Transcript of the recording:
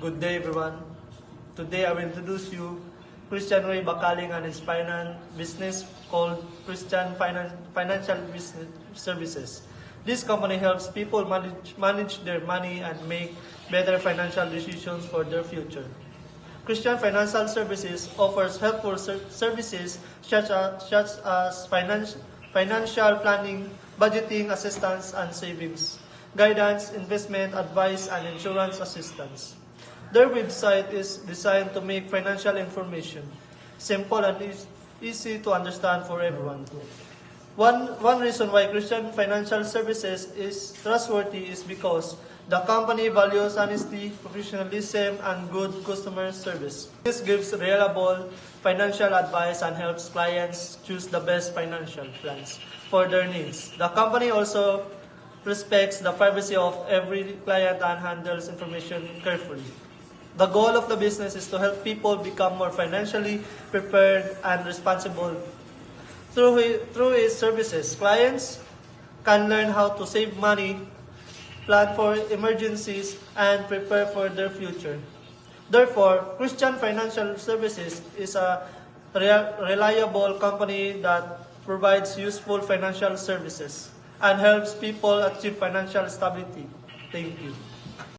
Good day, everyone. Today I will introduce you Christian Ray Bakaling and his business called Christian Financial Business Services. This company helps people manage their money and make better financial decisions for their future. Christian Financial Services offers helpful services such as financial planning, budgeting assistance and savings, guidance, investment advice, and insurance assistance. Their website is designed to make financial information simple and easy to understand for everyone. One reason why Christian Financial Services is trustworthy is because the company values honesty, professionalism, and good customer service. This gives reliable financial advice and helps clients choose the best financial plans for their needs. The company also respects the privacy of every client and handles information carefully. The goal of the business is to help people become more financially prepared and responsible. Through its services, clients can learn how to save money, plan for emergencies, and prepare for their future. Therefore, Christian Financial Services is a reliable company that provides useful financial services and helps people achieve financial stability. Thank you.